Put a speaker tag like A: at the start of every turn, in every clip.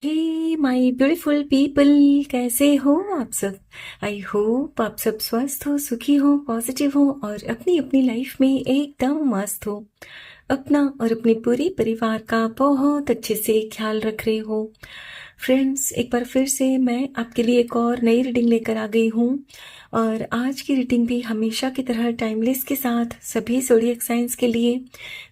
A: Hey my beautiful people, कैसे हो आप सब। आई होप आप सब स्वस्थ हो, सुखी हो, पॉजिटिव हो और अपनी अपनी लाइफ में एकदम मस्त हो। अपना और अपने पूरे परिवार का बहुत अच्छे से ख्याल रख रहे हो। फ्रेंड्स, एक बार फिर से मैं आपके लिए एक और नई रीडिंग लेकर आ गई हूँ। और आज की रीडिंग भी हमेशा की तरह टाइमलेस के साथ सभी ज़ोडिएक साइंस के लिए,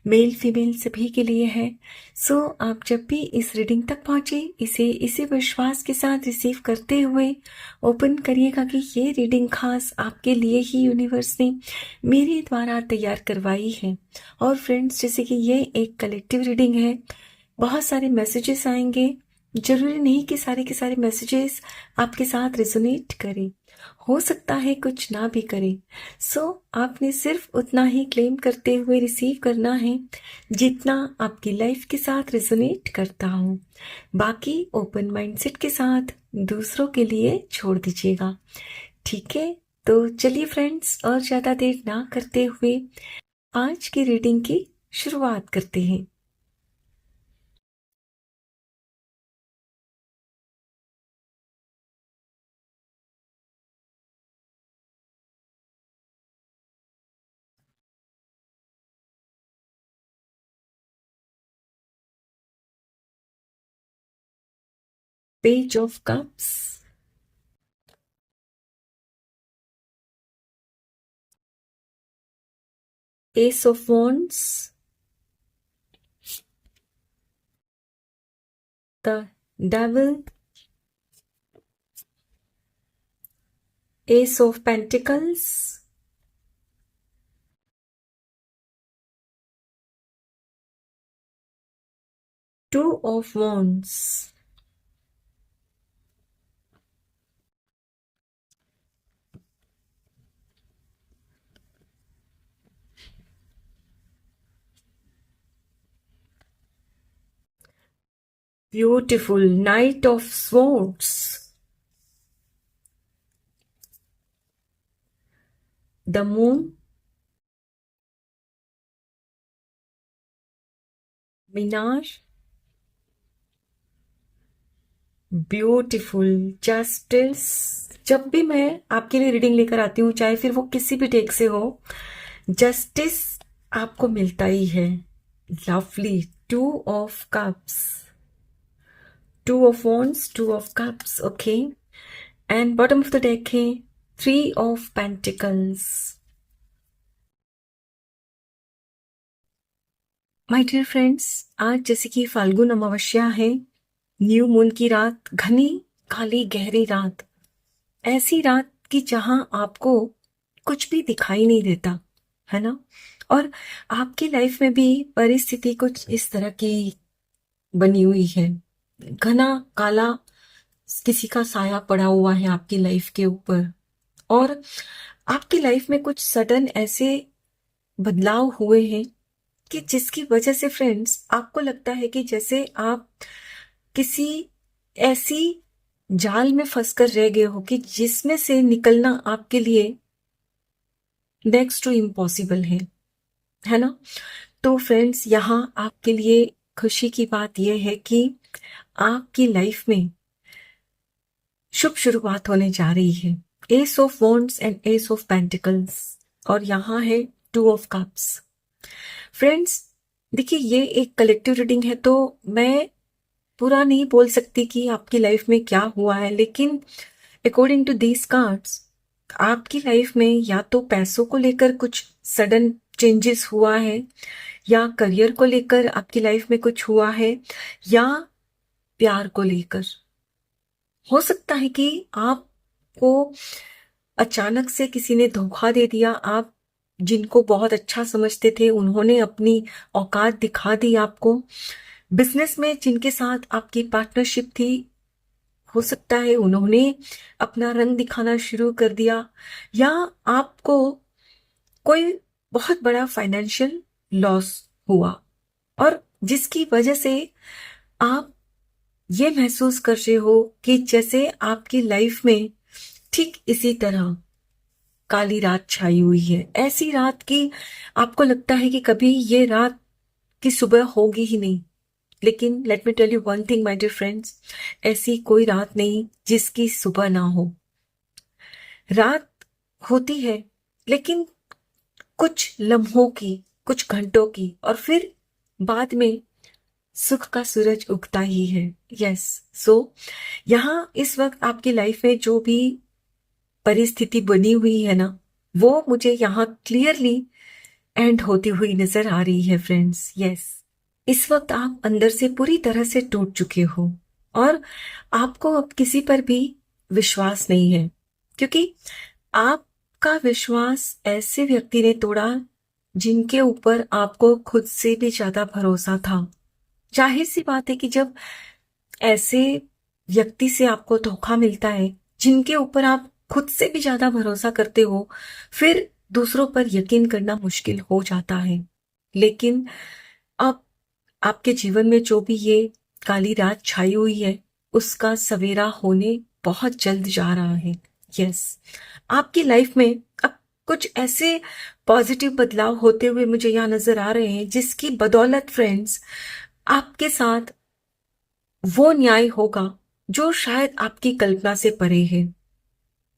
A: मेल फीमेल सभी के लिए है। सो आप जब भी इस रीडिंग तक पहुंचे, इसे इसी विश्वास के साथ रिसीव करते हुए ओपन करिएगा कि ये रीडिंग खास आपके लिए ही यूनिवर्स ने मेरे द्वारा तैयार करवाई है। और फ्रेंड्स, जैसे कि ये एक कलेक्टिव रीडिंग है, बहुत सारे मैसेजेस आएंगे। जरूरी नहीं कि सारे के सारे मैसेजेस आपके साथ रिजोनेट करें, हो सकता है कुछ ना भी करे। सो आपने सिर्फ उतना ही क्लेम करते हुए रिसीव करना है जितना आपकी लाइफ के साथ रिजोनेट करता हो। बाकी ओपन माइंडसेट के साथ दूसरों के लिए छोड़ दीजिएगा, ठीक है। तो चलिए फ्रेंड्स, और ज़्यादा देर ना करते हुए आज की रीडिंग की शुरुआत करते हैं। Page of cups, S of wands, the devil, ace of pentacles, two of wands, beautiful knight of swords, the moon, Minar, beautiful justice. जब भी मैं आपके लिए रीडिंग लेकर आती हूँ, चाहे फिर वो किसी भी टेक से हो, जस्टिस आपको मिलता ही है। Lovely, two of cups, two of wands, two of cups, okay. And bottom of the deck है three of pentacles. My dear friends, आज जैसे कि फाल्गुन अमावस्या है, न्यू मून की रात, घनी काली गहरी रात, ऐसी रात की जहां आपको कुछ भी दिखाई नहीं देता, है ना। और आपकी लाइफ में भी परिस्थिति कुछ इस तरह की बनी हुई है। घना काला किसी का साया पड़ा हुआ है आपकी लाइफ के ऊपर। और आपकी लाइफ में कुछ सडन ऐसे बदलाव हुए हैं कि जिसकी वजह से फ्रेंड्स आपको लगता है कि जैसे आप किसी ऐसी जाल में फंसकर रह गए हो कि जिसमें से निकलना आपके लिए नेक्स्ट टू इम्पॉसिबल है ना। तो फ्रेंड्स, यहाँ आपके लिए खुशी की बात यह है कि आपकी लाइफ में शुभ शुरुआत होने जा रही है। S of wands and S of pentacles, और यहाँ है टू ऑफ कप्स। फ्रेंड्स, देखिए, ये एक कलेक्टिव रीडिंग है, तो मैं पूरा नहीं बोल सकती कि आपकी लाइफ में क्या हुआ है, लेकिन अकॉर्डिंग टू दीज कार्ड्स आपकी लाइफ में या तो पैसों को लेकर कुछ सडन चेंजेस हुआ है, या करियर को लेकर आपकी लाइफ में कुछ हुआ है, या प्यार को लेकर। हो सकता है कि आपको अचानक से किसी ने धोखा दे दिया। आप जिनको बहुत अच्छा समझते थे, उन्होंने अपनी औकात दिखा दी आपको। बिजनेस में जिनके साथ आपकी पार्टनरशिप थी, हो सकता है उन्होंने अपना रंग दिखाना शुरू कर दिया, या आपको कोई बहुत बड़ा फाइनेंशियल लॉस हुआ, और जिसकी वजह से आप ये महसूस कर रहे हो कि जैसे आपकी लाइफ में ठीक इसी तरह काली रात छाई हुई है। ऐसी रात की आपको लगता है कि कभी ये रात की सुबह होगी ही नहीं, लेकिन let me tell you one thing my dear friends, ऐसी कोई रात नहीं जिसकी सुबह ना हो। रात होती है लेकिन कुछ लम्हों की, कुछ घंटों की, और फिर बाद में सुख का सूरज उगता ही है। यस, सो यहाँ इस वक्त आपकी लाइफ में जो भी परिस्थिति बनी हुई है ना, वो मुझे यहाँ क्लियरली एंड होती हुई नजर आ रही है फ्रेंड्स। यस, इस वक्त आप अंदर से पूरी तरह से टूट चुके हो और आपको अब किसी पर भी विश्वास नहीं है, क्योंकि आपका विश्वास ऐसे व्यक्ति ने तोड़ा जिनके ऊपर आपको खुद से भी ज्यादा भरोसा था। जाहिर सी बात है कि जब ऐसे व्यक्ति से आपको धोखा मिलता है जिनके ऊपर आप खुद से भी ज्यादा भरोसा करते हो, फिर दूसरों पर यकीन करना मुश्किल हो जाता है। लेकिन अब आपके जीवन में जो भी ये काली रात छाई हुई है, उसका सवेरा होने बहुत जल्द जा रहा है। यस, आपकी लाइफ में अब कुछ ऐसे पॉजिटिव बदलाव होते हुए मुझे यहाँ नजर आ रहे हैं जिसकी बदौलत फ्रेंड्स आपके साथ वो न्याय होगा जो शायद आपकी कल्पना से परे है।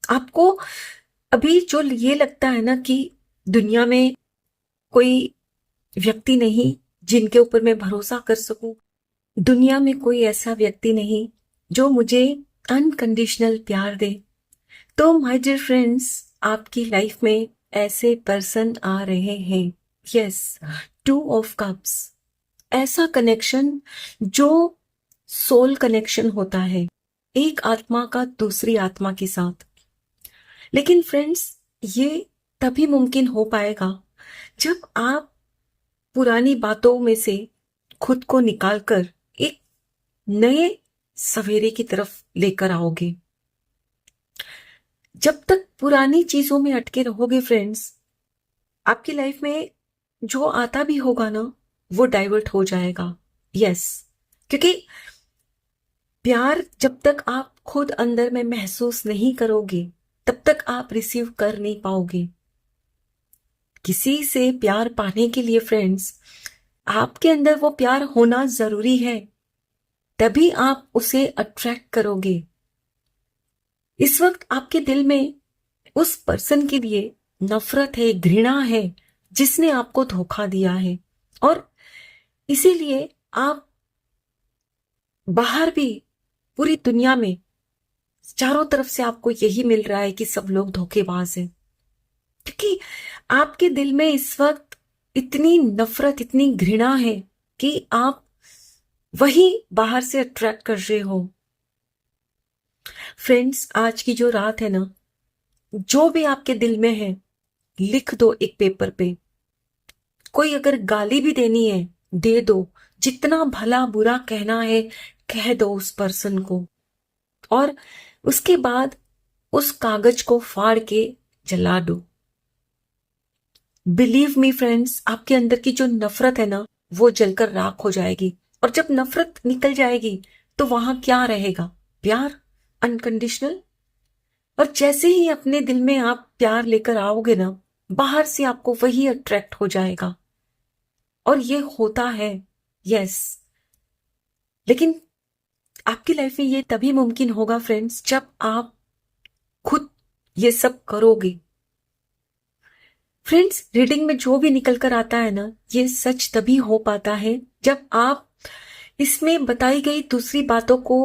A: आपको अभी जो ये लगता है ना कि दुनिया में कोई व्यक्ति नहीं जिनके ऊपर मैं भरोसा कर सकूं, दुनिया में कोई ऐसा व्यक्ति नहीं जो मुझे अनकंडीशनल प्यार दे, तो माय डियर फ्रेंड्स आपकी लाइफ में ऐसे पर्सन आ रहे हैं। यस, 2 ऑफ कप्स, ऐसा कनेक्शन जो सोल कनेक्शन होता है, एक आत्मा का दूसरी आत्मा के साथ। लेकिन फ्रेंड्स ये तभी मुमकिन हो पाएगा जब आप पुरानी बातों में से खुद को निकालकर एक नए सवेरे की तरफ लेकर आओगे। जब तक पुरानी चीजों में अटके रहोगे फ्रेंड्स, आपकी लाइफ में जो आता भी होगा ना, वो डाइवर्ट हो जाएगा। यस, क्योंकि प्यार जब तक आप खुद अंदर में महसूस नहीं करोगे, तब तक आप रिसीव कर नहीं पाओगे। किसी से प्यार पाने के लिए फ्रेंड्स आपके अंदर वो प्यार होना जरूरी है, तभी आप उसे अट्रैक्ट करोगे। इस वक्त आपके दिल में उस पर्सन के लिए नफरत है, घृणा है, जिसने आपको धोखा दिया है, और इसीलिए आप बाहर भी पूरी दुनिया में चारों तरफ से आपको यही मिल रहा है कि सब लोग धोखेबाज हैं, क्योंकि आपके दिल में इस वक्त इतनी नफरत, इतनी घृणा है कि आप वही बाहर से अट्रैक्ट कर रहे हो। फ्रेंड्स आज की जो रात है ना, जो भी आपके दिल में है लिख दो एक पेपर पे। कोई अगर गाली भी देनी है दे दो, जितना भला बुरा कहना है कह दो उस पर्सन को, और उसके बाद उस कागज को फाड़ के जला दो। बिलीव मी फ्रेंड्स, आपके अंदर की जो नफरत है ना, वो जलकर राख हो जाएगी, और जब नफरत निकल जाएगी तो वहां क्या रहेगा? प्यार, अनकंडीशनल। और जैसे ही अपने दिल में आप प्यार लेकर आओगे ना, बाहर से आपको वही अट्रैक्ट हो जाएगा, और ये होता है। यस, लेकिन आपकी लाइफ में ये तभी मुमकिन होगा फ्रेंड्स जब आप खुद ये सब करोगे। फ्रेंड्स रीडिंग में जो भी निकल कर आता है ना, ये सच तभी हो पाता है जब आप इसमें बताई गई दूसरी बातों को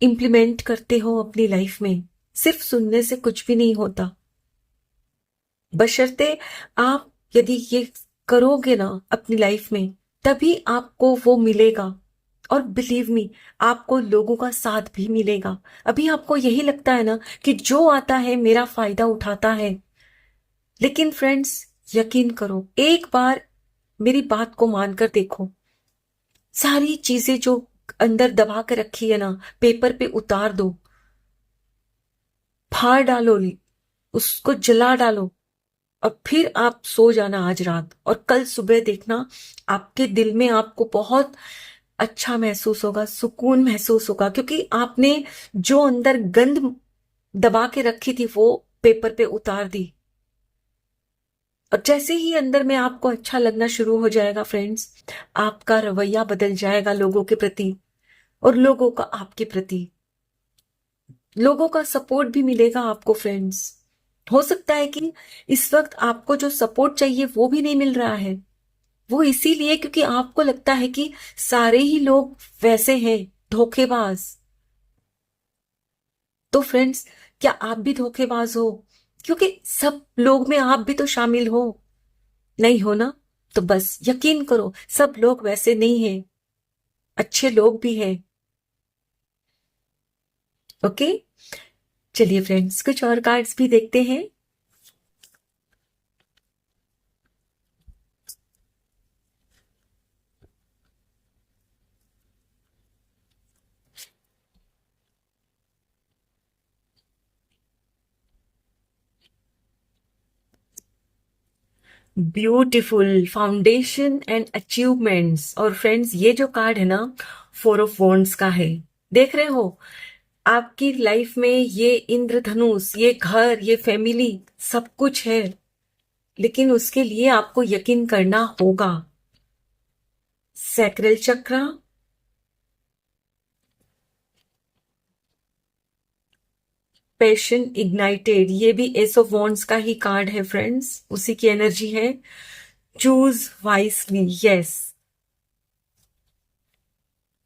A: इम्प्लीमेंट करते हो अपनी लाइफ में। सिर्फ सुनने से कुछ भी नहीं होता, बशर्ते आप यदि ये करोगे ना अपनी लाइफ में, तभी आपको वो मिलेगा। और बिलीव मी, आपको लोगों का साथ भी मिलेगा। अभी आपको यही लगता है ना कि जो आता है मेरा फायदा उठाता है, लेकिन फ्रेंड्स यकीन करो, एक बार मेरी बात को मानकर देखो, सारी चीजें जो अंदर दबा के रखी है ना, पेपर पे उतार दो, फाड़ डालो, उसको जला डालो, और फिर आप सो जाना आज रात, और कल सुबह देखना आपके दिल में आपको बहुत अच्छा महसूस होगा, सुकून महसूस होगा, क्योंकि आपने जो अंदर गंद दबा के रखी थी वो पेपर पे उतार दी। और जैसे ही अंदर में आपको अच्छा लगना शुरू हो जाएगा फ्रेंड्स, आपका रवैया बदल जाएगा लोगों के प्रति, और लोगों का आपके प्रति, लोगों का सपोर्ट भी मिलेगा आपको फ्रेंड्स। हो सकता है कि इस वक्त आपको जो सपोर्ट चाहिए वो भी नहीं मिल रहा है, वो इसीलिए क्योंकि आपको लगता है कि सारे ही लोग वैसे हैं, धोखेबाज। तो फ्रेंड्स, क्या आप भी धोखेबाज हो? क्योंकि सब लोग में आप भी तो शामिल हो। नहीं हो ना? तो बस यकीन करो, सब लोग वैसे नहीं हैं, अच्छे लोग भी हैं। ओके, चलिए फ्रेंड्स, कुछ और कार्ड्स भी देखते हैं। Beautiful foundation and achievements. और फ्रेंड्स, ये जो कार्ड है ना, 4 ऑफ वॉन्ड्स का है। देख रहे हो, आपकी लाइफ में ये इंद्रधनुष, ये घर, ये फैमिली, सब कुछ है, लेकिन उसके लिए आपको यकीन करना होगा। सैक्रल चक्र, पैशन इग्नाइटेड, ये भी एस ऑफ वॉन्ड्स का ही कार्ड है फ्रेंड्स, उसी की एनर्जी है। Choose wisely, yes.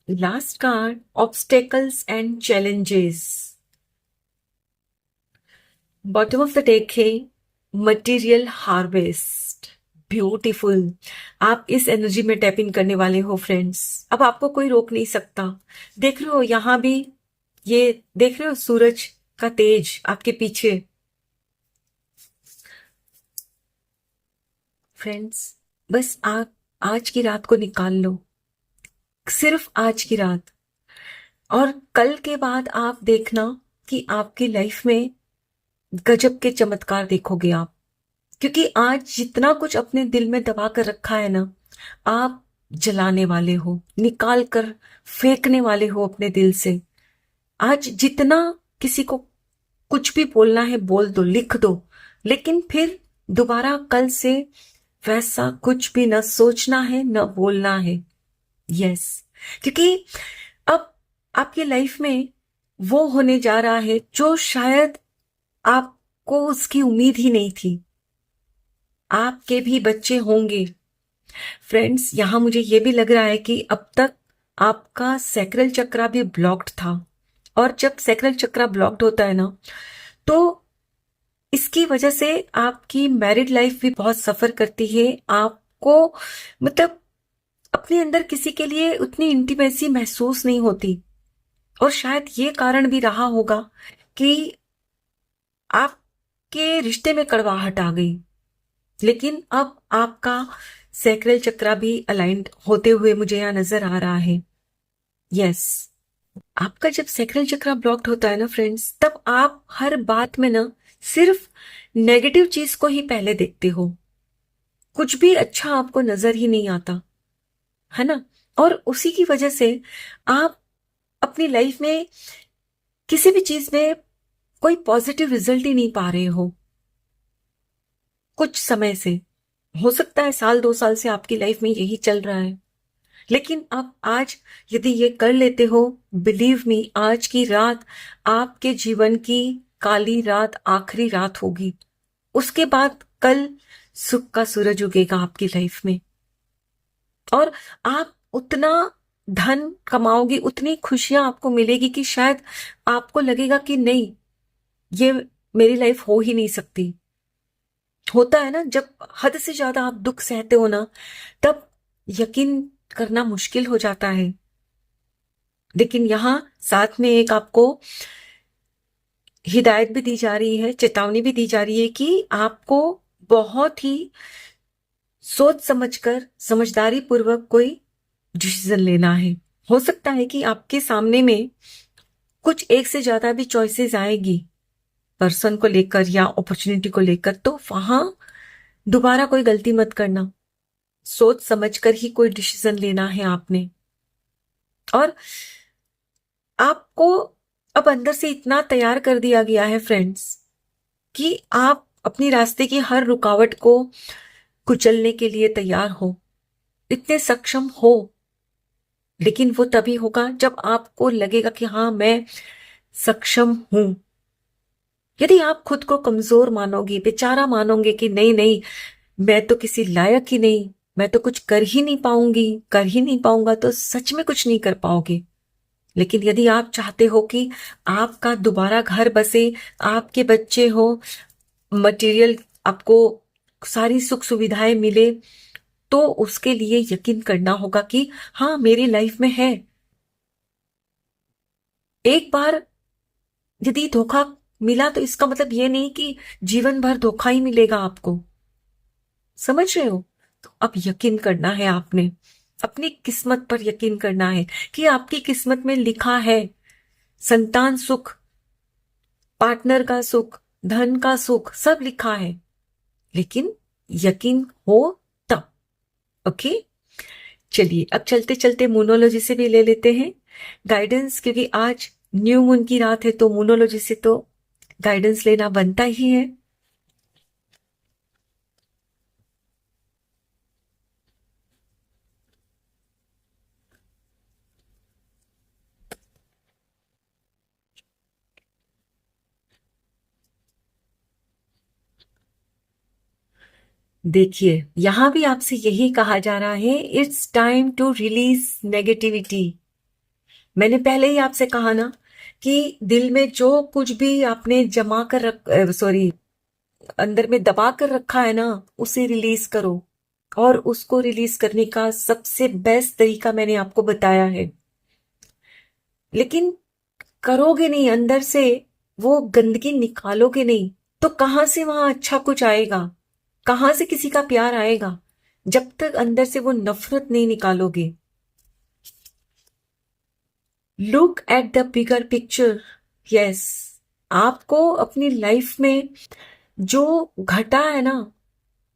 A: Last card, obstacles and challenges. Bottom of the deck है मटेरियल हार्वेस्ट। ब्यूटीफुल। आप इस एनर्जी में टैप इन करने वाले हो फ्रेंड्स। अब आपको कोई रोक नहीं सकता। देख रहे हो यहां भी, ये देख रहे हो सूरज का तेज आपके पीछे। फ्रेंड्स, बस आप आज की रात को निकाल लो, सिर्फ आज की रात, और कल के बाद आप देखना कि आपकी लाइफ में गजब के चमत्कार देखोगे आप। क्योंकि आज जितना कुछ अपने दिल में दबा कर रखा है ना, आप जलाने वाले हो, निकाल कर फेंकने वाले हो अपने दिल से। आज जितना किसी को कुछ भी बोलना है बोल दो, लिख दो, लेकिन फिर दोबारा कल से वैसा कुछ भी न सोचना है न बोलना है। यस, क्योंकि अब आपकी लाइफ में वो होने जा रहा है जो शायद आपको उसकी उम्मीद ही नहीं थी। आपके भी बच्चे होंगे फ्रेंड्स। यहां मुझे ये भी लग रहा है कि अब तक आपका सैक्रल चक्रा भी ब्लॉक्ड था, और जब सैक्रल चक्रा ब्लॉक्ड होता है ना, तो इसकी वजह से आपकी मैरिड लाइफ भी बहुत सफर करती है। आपको मतलब अपने अंदर किसी के लिए उतनी इंटीमेसी महसूस नहीं होती, और शायद ये कारण भी रहा होगा कि आपके रिश्ते में कड़वाहट आ गई। लेकिन अब आपका सैक्रल चक्रा भी अलाइंड होते हुए मुझे यहां नजर आ रहा है। यस, आपका जब सैक्रल चक्रा ब्लॉक्ड होता है ना फ्रेंड्स, तब आप हर बात में ना सिर्फ नेगेटिव चीज को ही पहले देखते हो, कुछ भी अच्छा आपको नजर ही नहीं आता, है ना? और उसी की वजह से आप अपनी लाइफ में किसी भी चीज में कोई पॉजिटिव रिजल्ट ही नहीं पा रहे हो कुछ समय से। हो सकता है 1-2 साल से आपकी लाइफ में यही चल रहा है, लेकिन अब आज यदि ये कर लेते हो, बिलीव मी, आज की रात आपके जीवन की काली रात, आखिरी रात होगी। उसके बाद कल सुख का सूरज उगेगा आपकी लाइफ में, और आप उतना धन कमाओगी, उतनी खुशियां आपको मिलेगी कि शायद आपको लगेगा कि नहीं, ये मेरी लाइफ हो ही नहीं सकती। होता है ना, जब हद से ज्यादा आप दुख सहते हो ना, तब यकीन करना मुश्किल हो जाता है। लेकिन यहां साथ में एक आपको हिदायत भी दी जा रही है, चेतावनी भी दी जा रही है कि आपको बहुत ही सोच समझकर, समझदारी पूर्वक कोई डिसीजन लेना है। हो सकता है कि आपके सामने में कुछ एक से ज्यादा भी चॉइसेस आएगी पर्सन को लेकर या अपॉर्चुनिटी को लेकर, तो वहां दोबारा कोई गलती मत करना, सोच समझकर ही कोई डिसीजन लेना है आपने। और आपको अब अंदर से इतना तैयार कर दिया गया है फ्रेंड्स कि आप अपनी रास्ते की हर रुकावट को कुचलने के लिए तैयार हो, इतने सक्षम हो। लेकिन वो तभी होगा जब आपको लगेगा कि हाँ, मैं सक्षम हूं। यदि आप खुद को कमजोर मानोगे, बेचारा मानोगे कि नहीं नहीं, मैं तो किसी लायक ही नहीं, मैं तो कुछ कर ही नहीं पाऊंगी, कर ही नहीं पाऊंगा, तो सच में कुछ नहीं कर पाओगे। लेकिन यदि आप चाहते हो कि आपका दोबारा घर बसे, आपके बच्चे हो, मटेरियल आपको सारी सुख सुविधाएं मिले, तो उसके लिए यकीन करना होगा कि हाँ, मेरी लाइफ में है। एक बार यदि धोखा मिला तो इसका मतलब ये नहीं कि जीवन भर धोखा ही मिलेगा आपको। समझ रहे हो? तो अब यकीन करना है आपने, अपनी किस्मत पर यकीन करना है कि आपकी किस्मत में लिखा है संतान सुख, पार्टनर का सुख, धन का सुख, सब लिखा है। लेकिन यकीन हो तब। ओके, चलिए अब चलते चलते मोनोलॉजी से भी ले लेते हैं गाइडेंस, क्योंकि आज न्यू मून की रात है, तो मोनोलॉजी से तो गाइडेंस लेना बनता ही है। देखिए, यहां भी आपसे यही कहा जा रहा है, it's time to release negativity. मैंने पहले ही आपसे कहा ना कि दिल में जो कुछ भी आपने जमा कर सॉरी, अंदर में दबा कर रखा है ना, उसे रिलीज करो। और उसको रिलीज करने का सबसे बेस्ट तरीका मैंने आपको बताया है। लेकिन करोगे नहीं, अंदर से वो गंदगी निकालोगे नहीं, तो कहां से वहां अच्छा कुछ आएगा? कहां से किसी का प्यार आएगा जब तक अंदर से वो नफरत नहीं निकालोगे? Look at the bigger picture. Yes, आपको अपनी लाइफ में जो घटा है ना,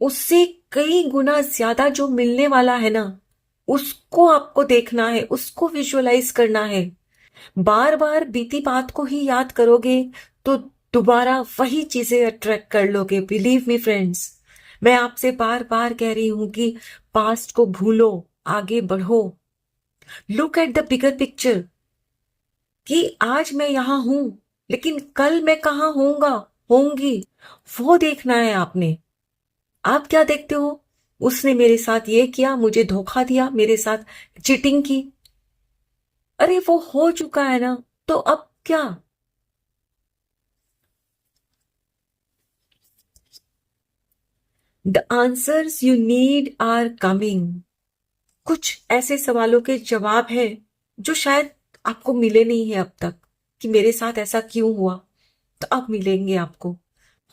A: उससे कई गुना ज्यादा जो मिलने वाला है ना, उसको आपको देखना है, उसको विजुअलाइज करना है। बार बार बीती बात को ही याद करोगे तो दोबारा वही चीजें अट्रैक्ट कर लोगे। बिलीव मी फ्रेंड्स, मैं आपसे बार बार कह रही हूं कि पास्ट को भूलो, आगे बढ़ो। Look at the bigger picture कि आज मैं यहां हूं, लेकिन कल मैं कहां होऊंगा, होंगी, वो देखना है आपने। आप क्या देखते हो? उसने मेरे साथ ये किया, मुझे धोखा दिया, मेरे साथ चीटिंग की। अरे वो हो चुका है ना, तो अब क्या? The answers you need are coming. कुछ ऐसे सवालों के जवाब है जो शायद आपको मिले नहीं है अब तक, कि मेरे साथ ऐसा क्यों हुआ, तो अब मिलेंगे आपको।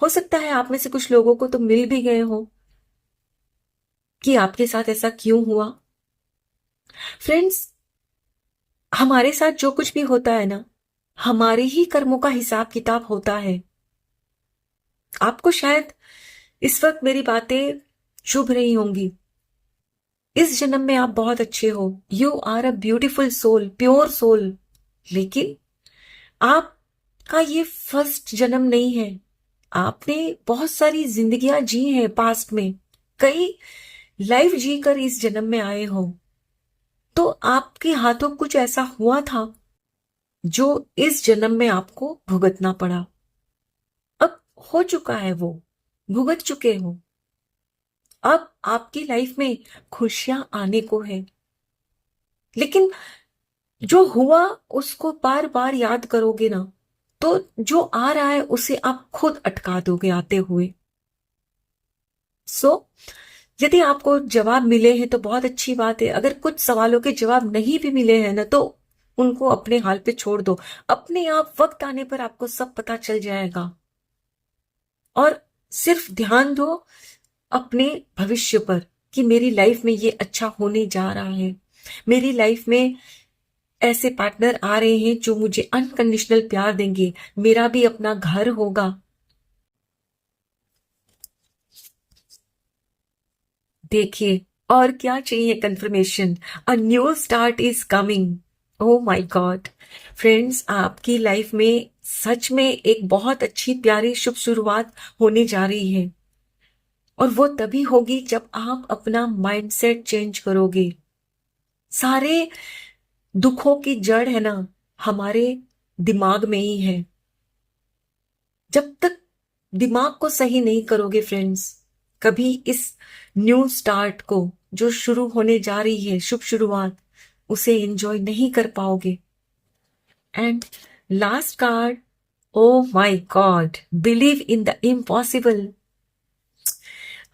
A: हो सकता है आप में से कुछ लोगों को तो मिल भी गए हो कि आपके साथ ऐसा क्यों हुआ। फ्रेंड्स, हमारे साथ जो कुछ भी होता है ना, हमारे ही कर्मों का हिसाब किताब होता है। आपको शायद इस वक्त मेरी बातें चुभ रही होंगी। इस जन्म में आप बहुत अच्छे हो, you are a beautiful soul, pure soul. लेकिन आपका ये फर्स्ट जन्म नहीं है। आपने बहुत सारी जिंदगियां जी हैं पास्ट में, कई लाइफ जी कर इस जन्म में आए हो। तो आपके हाथों कुछ ऐसा हुआ था जो इस जन्म में आपको भुगतना पड़ा। अब हो चुका है, वो भुगत चुके हो। अब आपकी लाइफ में खुशियां आने को है। लेकिन जो हुआ उसको बार बार याद करोगे ना, तो जो आ रहा है उसे आप खुद अटका दोगे आते हुए। सो यदि आपको जवाब मिले हैं तो बहुत अच्छी बात है। अगर कुछ सवालों के जवाब नहीं भी मिले हैं ना, तो उनको अपने हाल पे छोड़ दो। अपने आप वक्त आने पर आपको सब पता चल जाएगा। और सिर्फ ध्यान दो अपने भविष्य पर कि मेरी लाइफ में ये अच्छा होने जा रहा है। मेरी लाइफ में ऐसे पार्टनर आ रहे हैं जो मुझे अनकंडीशनल प्यार देंगे, मेरा भी अपना घर होगा। देखिए, और क्या चाहिए confirmation? A new start is coming. Oh my God friends, आपकी लाइफ में सच में एक बहुत अच्छी प्यारी शुभ शुरुआत होने जा रही है। और वो तभी होगी जब आप अपना माइंडसेट चेंज करोगे। सारे दुखों की जड़ है ना, हमारे दिमाग में ही है। जब तक दिमाग को सही नहीं करोगे फ्रेंड्स, कभी इस न्यू स्टार्ट को, जो शुरू होने जा रही है शुभ शुरुआत, उसे एंजॉय नहीं कर पाओगे। And last card, oh my God, believe in the impossible.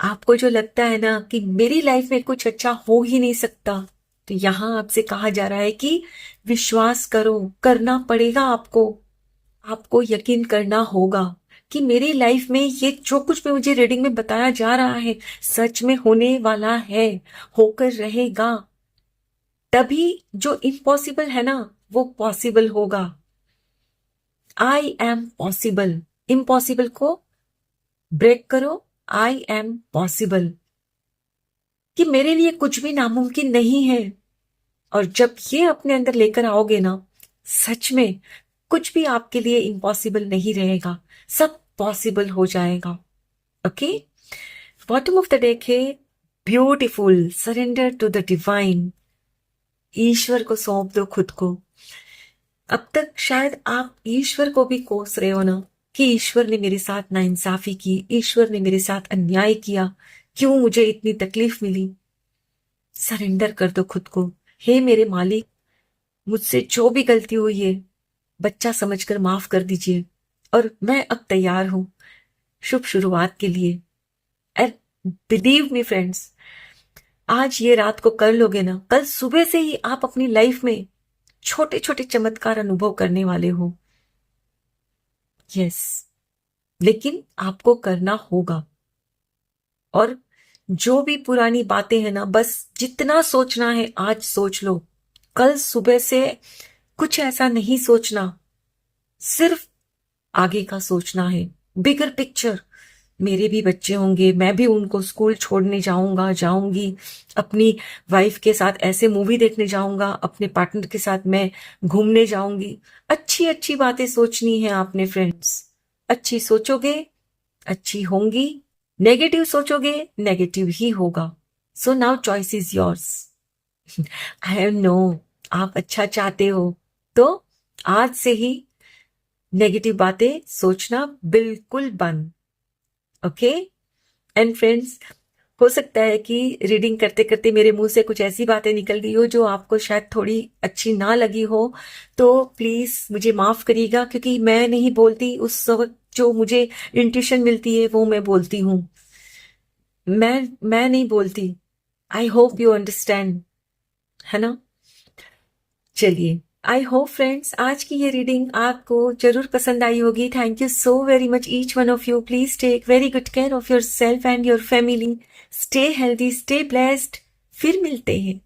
A: आपको जो लगता है ना कि मेरी लाइफ में कुछ अच्छा हो ही नहीं सकता, तो यहां आपसे कहा जा रहा है कि विश्वास करो, करना पड़ेगा आपको। आपको यकीन करना होगा कि मेरी लाइफ में ये जो कुछ भी मुझे रीडिंग में बताया जा रहा है सच में होने वाला है, होकर रहेगा। तभी जो इम्पॉसिबल है ना वो पॉसिबल होगा। आई एम पॉसिबल, इम्पॉसिबल को ब्रेक करो। आई एम पॉसिबल, कि मेरे लिए कुछ भी नामुमकिन नहीं है। और जब ये अपने अंदर लेकर आओगे ना, सच में कुछ भी आपके लिए इम्पॉसिबल नहीं रहेगा, सब पॉसिबल हो जाएगा। Okay, bottom of the deck है beautiful, surrender to the divine. ईश्वर को सौंप दो खुद को। अब तक शायद आप ईश्वर को भी कोस रहे हो ना, कि ईश्वर ने मेरे साथ नाइंसाफी की, ईश्वर ने मेरे साथ अन्याय किया, क्यों मुझे इतनी तकलीफ मिली। सरेंडर कर दो खुद को। हे मेरे मालिक, मुझसे जो भी गलती हुई है बच्चा समझकर माफ कर दीजिए, और मैं अब तैयार हूं शुभ शुरुआत के लिए। एंड बिलीव मी फ्रेंड्स, आज ये रात को कर लोगे ना, कल सुबह से ही आप अपनी लाइफ में छोटे छोटे चमत्कार अनुभव करने वाले हो। यस, लेकिन आपको करना होगा। और जो भी पुरानी बातें हैं ना, बस जितना सोचना है आज सोच लो। कल सुबह से कुछ ऐसा नहीं सोचना, सिर्फ आगे का सोचना है, बिगर पिक्चर। मेरे भी बच्चे होंगे, मैं भी उनको स्कूल छोड़ने जाऊंगा, जाऊंगी, अपनी वाइफ के साथ ऐसे मूवी देखने जाऊंगा, अपने पार्टनर के साथ मैं घूमने जाऊंगी। अच्छी अच्छी बातें सोचनी है आपने फ्रेंड्स। अच्छी सोचोगे अच्छी होंगी, नेगेटिव सोचोगे नेगेटिव ही होगा। So now choice is yours. I know आप अच्छा चाहते हो, तो आज से ही नेगेटिव बातें सोचना बिल्कुल बंद। ओके एंड फ्रेंड्स, हो सकता है कि रीडिंग करते करते मेरे मुंह से कुछ ऐसी बातें निकल गई हो जो आपको शायद थोड़ी अच्छी ना लगी हो, तो प्लीज मुझे माफ करिएगा, क्योंकि मैं नहीं बोलती उस वक्त, जो मुझे इंट्यूशन मिलती है वो मैं बोलती हूँ। मैं नहीं बोलती। आई होप यू अंडरस्टैंड, है ना। चलिए, आई होप फ्रेंड्स आज की ये रीडिंग आपको जरूर पसंद आई होगी। Thank you so very much each one of you. Please take very good care of yourself and your family. Stay healthy, stay blessed. फिर मिलते हैं।